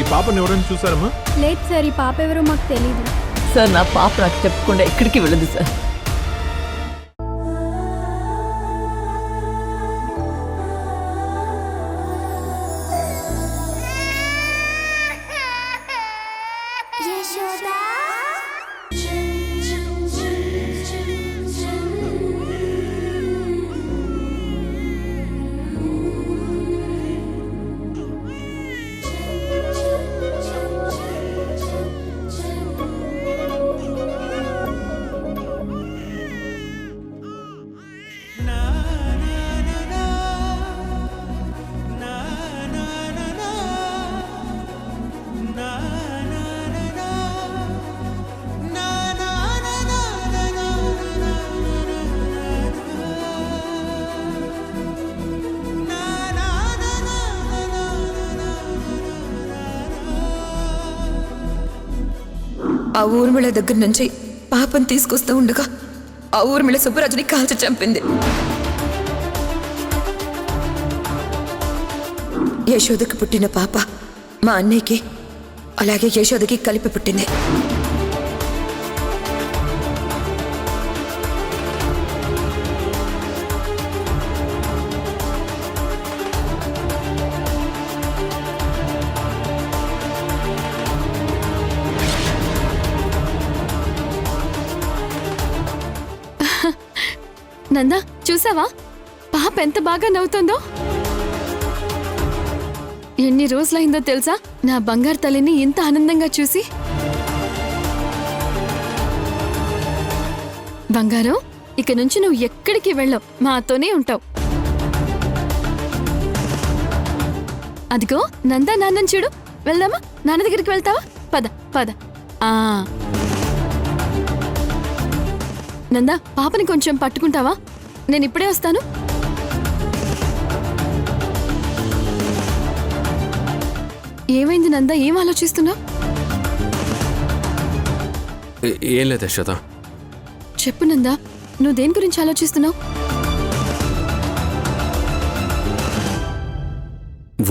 ఈ పాపని ఎవరైనా చూసారమ్మా? లేదు సార్, ఈ పాప ఎవరో మాకు తెలీదు సార్. నా పాప నాకు చెప్పకుండా ఎక్కడికి వెళ్ళదు సార్. ఆ ఊర్మిళ దగ్గర నుంచి పాపను తీసుకొస్తూ ఉండగా ఆ ఊర్మిళ సుబ్బరాజుని కాల్చి చంపింది. యశోదకి పుట్టిన పాప మా అన్నయ్యకి అలాగే యశోదకి కలిపి పుట్టింది. నందా, చూసావా పాప ఎంత బాగా నవ్వుతుందో? ఎన్ని రోజులైందో తెలుసా నా బంగారు తల్లిని ఇంత ఆనందంగా చూసి. బంగారం, ఇక నుంచి నువ్వు ఎక్కడికి వెళ్ళవు, మాతోనే ఉంటావు. అదిగో నందా నాన్నని చూడు. వెళ్దామా? నాన్న దగ్గరికి వెళ్తావా? పద పద. నందా, పాపని కొంచెం పట్టుకుంటావా? నేను ఇప్పుడే వస్తాను. ఏమైంది నందా, ఏం ఆలోచిస్తున్నావు? ఏం లేదు యశోద. చెప్పు నందా, నువ్వు దేని గురించి ఆలోచిస్తున్నావు?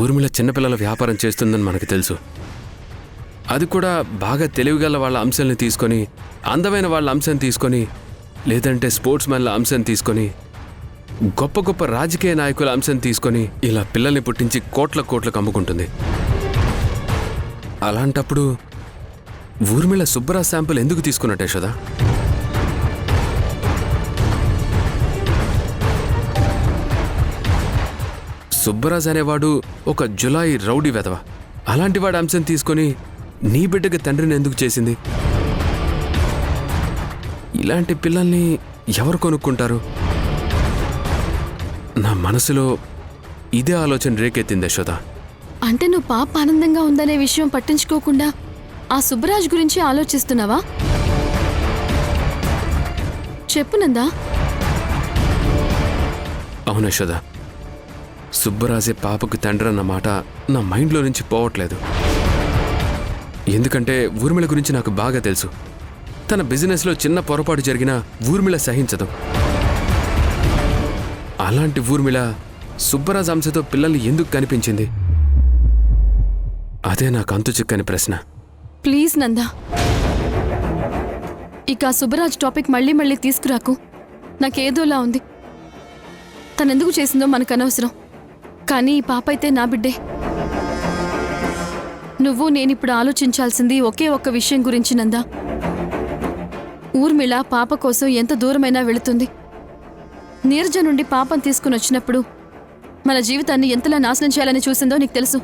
ఊర్మిళ చిన్నపిల్లల వ్యాపారం చేస్తుందని మనకు తెలుసు. అది కూడా బాగా తెలివిగల వాళ్ళ అంశాలను తీసుకొని, అందమైన వాళ్ళ అంశాన్ని తీసుకొని, లేదంటే స్పోర్ట్స్ మ్యాన్ల అంశాన్ని తీసుకొని, గొప్ప గొప్ప రాజకీయ నాయకుల అంశాన్ని తీసుకొని ఇలా పిల్లల్ని పుట్టించి కోట్లకు అమ్ముకుంటుంది. అలాంటప్పుడు ఊర్మిళ సుబ్బరాజ్ శాంపుల్ ఎందుకు తీసుకున్నట్టు యశోద? సుబ్బరాజ్ అనేవాడు ఒక జులాయి రౌడీ వెధవ. అలాంటి వాడి అంశం తీసుకొని నీ బిడ్డకి తండ్రిని ఎందుకు చేసింది? ఇలాంటి పిల్లల్ని ఎవరు కొనుక్కుంటారు? నా మనసులో ఇదే ఆలోచన రేకెత్తింది యశోద. అంటే నువ్వు పాప ఆనందంగా ఉందనే విషయం పట్టించుకోకుండా ఆ సుబ్బరాజ్ గురించి ఆలోచిస్తున్నావా? చెప్పు నందా. అవును యశోద, సుబ్బరాజే పాపకు తండ్రి అన్న మాట నా మైండ్లో నుంచి పోవట్లేదు. ఎందుకంటే ఊర్మిళ గురించి నాకు బాగా తెలుసు. తన బిజినెస్లో చిన్న పొరపాటు జరిగినా ఊర్మిళ సహించదు. అలాంటి ఊర్మిళ సుబ్బరాజ్ అంశతో పిల్లల్ని ఎందుకు కనిపించింది? అదే నాకు అంతు చిక్కని ప్రశ్న. ప్లీజ్ నందా, ఇక సుబ్బరాజ్ టాపిక్ మళ్ళీ తీసుకురాకు. నాకేదోలా ఉంది. తనెందుకు చేసిందో మనకు అనవసరం. కానీ ఈ పాప అయితే నా బిడ్డే. నువ్వు నేనిప్పుడు ఆలోచించాల్సింది ఒకే ఒక్క విషయం గురించి నందా. ఊర్మిళ పాప కోసం ఎంత దూరమైనా వెళుతుంది. నీరజ నుండి పాపం తీసుకుని వచ్చినప్పుడు మన జీవితాన్ని ఎంతలా నాశనం చేయాలని చూసిందో నీకు తెలుసు.